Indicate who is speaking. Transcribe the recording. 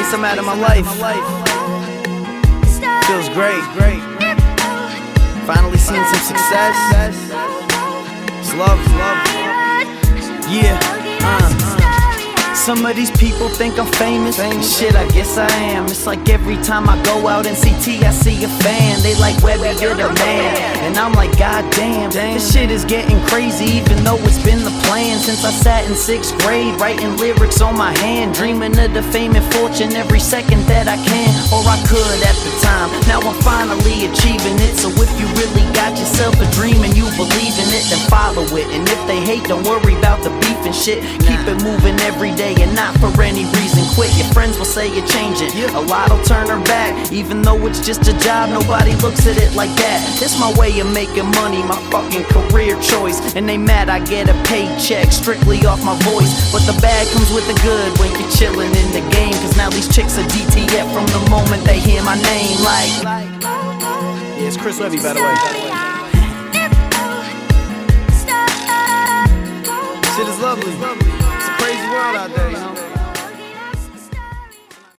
Speaker 1: space I'm at in my life. Feels great. Finally seeing some success. It's love. Yeah. Some of these people think I'm famous. Shit, I guess I am. It's like every time I go out in CT, I see a fan. They like, Webby, you're the man. And I'm like, God damn, this shit is getting crazy, even though it's been the plan since I sat in 6th grade, writing lyrics on my hand, dreaming of the fame and fortune every second that I can, or I could at the time. Now I'm finally achieving it. So if you really got yourself a dream and you believe in it, then follow it. And if they hate, don't worry about the beef and shit. Keep it moving every day and not for any reason quit. Your friends will say you're changing, a lot will turn her back. Even though it's just a job, nobody looks at it like that. It's my way of making money, my fucking career choice. And they mad I get a paycheck strictly off my voice. But the bad comes with the good when you're chilling in the game. Cause now these chicks are DTF from the moment they hear my name. Yeah, it's Chris Webby, by the way. Shit is lovely.